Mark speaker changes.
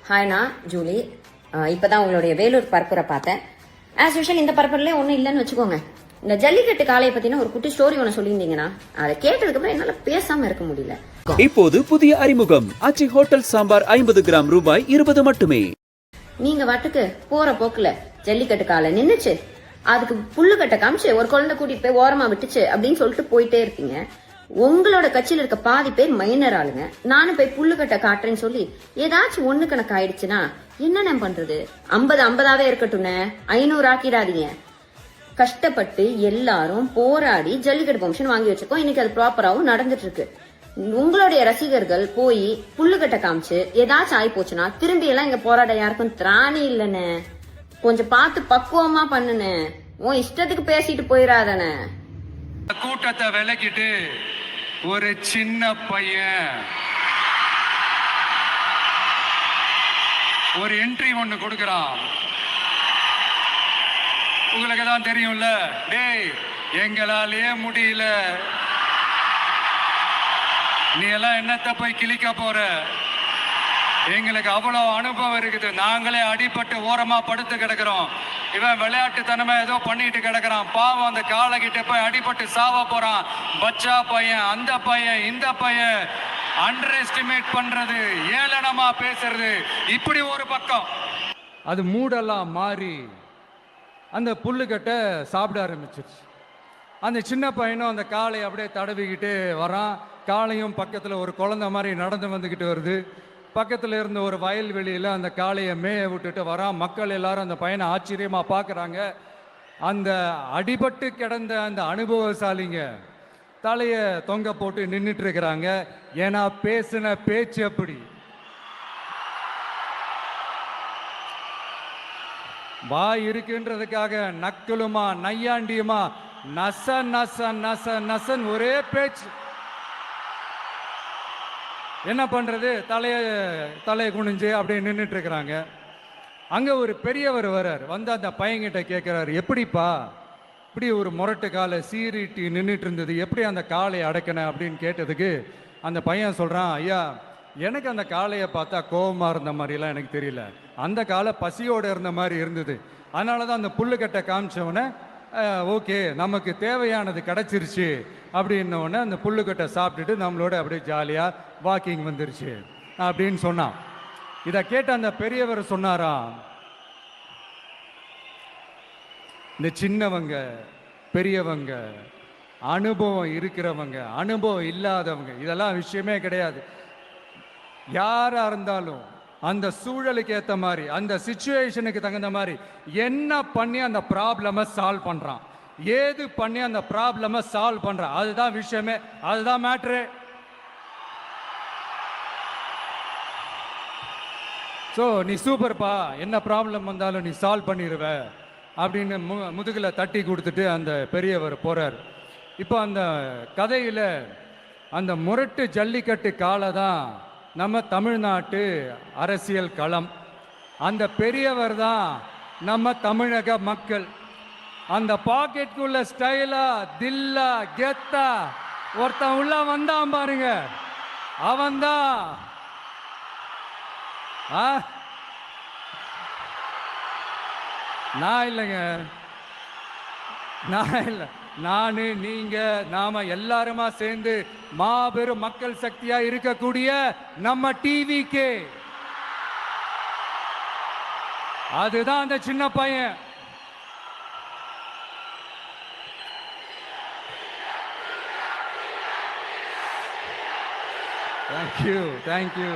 Speaker 1: ஹாய்ண்ணா Julie. இப்பதான் உங்களுடைய வேலூர் பரப்புரை பார்த்தேன். ஆஸ் யூஷுவல் இந்த பரப்புரையிலே ஒன்றும் இல்லைன்னு வச்சுக்கோங்க. இந்த ஜல்லிக்கட்டு காளையை பத்தின ஒரு குட்டி ஸ்டோரி ஒன்று சொல்லியிருந்தீங்கன்னா அதை கேட்டதுக்கு அப்புறம் என்னால பேசாம இருக்க முடியல.
Speaker 2: இப்போது புதிய அறிமுகம் ஆச்சி ஹோட்டல் சாம்பார் 50 கிராம் ரூபாய் 20 மட்டுமே.
Speaker 1: நீங்க வாட்டுக்கு போற போக்குல ஜல்லிக்கட்டு காளை நின்னுச்சு, அதுக்கு புல்லுக்கட்டை காமிச்சு ஒரு குழந்தை கூட்டிட்டு போய் ஓரமா விட்டுச்சு அப்படின்னு சொல்லிட்டு போயிட்டே இருப்பீங்க. உங்களோட கட்சியில இருக்க பாதி பேர் மைனர் ஆளுங்க. நானும் போய் புல்லுக்கட்டை காட்டுறேன்னு சொல்லி ஏதாச்சும் ஒண்ணு கணக்கு ஆயிடுச்சுன்னா என்ன பண்றது? 50-50ஆவே இருக்கட்டும்னு 500 ஆக்கிடாதீங்க. கஷ்டப்பட்டு எல்லாரும் போராடி ஜல்லிக்கட்டு பெர்மிஷன் வாங்கி வச்சிருக்கோம். இன்னைக்கு அது ப்ராப்பராவும் நடந்துட்டு இருக்கு. உங்களுடைய ரசிகர்கள் போய் புல்லுக்கட்டை காமிச்சு ஏதாச்சும் ஆகி போச்சுன்னா திரும்பி எல்லாம் இங்க போராட யாருக்கும் திராணி இல்லன்னு. கொஞ்சம் பார்த்து பக்குவமா பண்ணுன. உன் இஷ்டத்துக்கு பேசிட்டு போயிடாதானே.
Speaker 3: கூட்டத்தை விலக்கிட்டு ஒரு சின்ன பையன் ஒரு என்ட்ரி ஒண்ணு கொடுக்கறான். உங்களுக்கு தான் தெரியும்ல, டேய் எங்களாலேயே முடியல, நீ எல்லாம் என்னத்த போய் கிழிக்க போற, எங்களுக்கு அவ்வளவு அனுபவம் இருக்குது, நாங்களே அடிபட்டு ஓரமா படுத்து கிடக்கிறோம், இவன் விளையாட்டுத்தனமா ஏதோ பண்ணிட்டு கிடக்குறான், பாவம் அந்த காலை கிட்ட போய் அடிபட்டு சாவ போறான், பச்சா பையன், அந்த பையன், இந்த பையன், அண்டர் எஸ்டிமேட் பண்றது, ஏளனமா பேசுறது, இப்படி ஒரு பக்கம். அது மூடெல்லாம் மாறி அந்த புல்லுக்கட்டை சாப்பிட ஆரம்பிச்சிருச்சு. அந்த சின்ன பையனும் அந்த காளையை அப்படியே தடவிக்கிட்டு வரான். காளையும் பக்கத்தில் ஒரு குழந்தை மாதிரி நடந்து வந்துக்கிட்டு வருது. பக்கத்தில் இருந்த ஒரு வயல்வெளியில் அந்த காளையை மேய விட்டுட்டு வரான். மக்கள் எல்லாரும் அந்த பையனை ஆச்சரியமாக பார்க்குறாங்க. அந்த அடிபட்டு கிடந்த அந்த அனுபவசாலிங்க தலையை தொங்க போட்டு நின்றுட்டு இருக்கிறாங்க. ஏன்னா பேசின பேச்சு அப்படி. வாய் இருக்குன்றதுக்காக நக்கலுமா நையாண்டியுமா நச நச நச நசன் ஒரே பேச்சு. என்ன பண்றது? தலையை குனிஞ்சு அப்படியே நின்றுட்டு இருக்கிறாங்க. அங்க ஒரு பெரியவர் வர்றார். வந்து அந்த பையன்கிட்ட கேட்கிறாரு, எப்படிப்பா இப்படி ஒரு முரட்டு காலை சீறிட்டி நின்றுட்டு இருந்தது, எப்படி அந்த காளையை அடக்கின அப்படின்னு கேட்டதுக்கு அந்த பையன் சொல்றான், ஐயா எனக்கு அந்த காளையை பார்த்தா கோபமா இருந்த மாதிரிலாம் எனக்கு தெரியல, அந்த காலை பசியோடு இருந்த மாதிரி இருந்தது, அதனால தான் அந்த புல்லுக்கட்டை காமிச்சவொடனே ஓகே நமக்கு தேவையானது கிடச்சிருச்சு அப்படின்னோடனே அந்த புல்லுக்கட்டை சாப்பிட்டுட்டு நம்மளோட அப்படியே ஜாலியாக வாக்கிங் வந்துருச்சு அப்படின்னு சொன்னான். இதை கேட்ட அந்த பெரியவர் சொன்னாராம், இந்த சின்னவங்க பெரியவங்க அனுபவம் இருக்கிறவங்க அனுபவம் இல்லாதவங்க இதெல்லாம் விஷயமே கிடையாது. யாரா இருந்தாலும் அந்த சூழலுக்கு ஏற்ற மாதிரி அந்த சிச்சுவேஷனுக்கு தகுந்த மாதிரி என்ன பண்ணி அந்த ப்ராப்ளமை சால்வ் பண்றான், ஏது பண்ணி அந்த ப்ராப்ளமை சால்வ் பண்றான், அதுதான் விஷயமே, அதுதான் மேட்ரு. ஸோ நீ சூப்பர்ப்பா, என்ன ப்ராப்ளம் வந்தாலும் நீ சால்வ் பண்ணிடுவ அப்படின்னு முதுகில் தட்டி கொடுத்துட்டு அந்த பெரியவர் போறார். இப்போ அந்த கதையில் அந்த முரட்டு ஜல்லிக்கட்டு காலை தான் நம்ம தமிழ்நாட்டு அரசியல் களம். அந்த பெரியவர் தான் நம்ம தமிழக மக்கள். அந்த பாக்கெட்டுக்குள்ள ஸ்டைலா தில்லா கெத்தா ஒருத்தன் உள்ள வந்தான் பாருங்க, அவன்தான் நான் இல்லைங்க, நான் இல்லை, நானு நீங்க நாம எல்லாருமா சேர்ந்து மாபெரும் மக்கள் சக்தியா இருக்கக்கூடிய நம்ம டிவிக்கு, அதுதான் அந்த சின்ன பையன். தேங்க்யூ.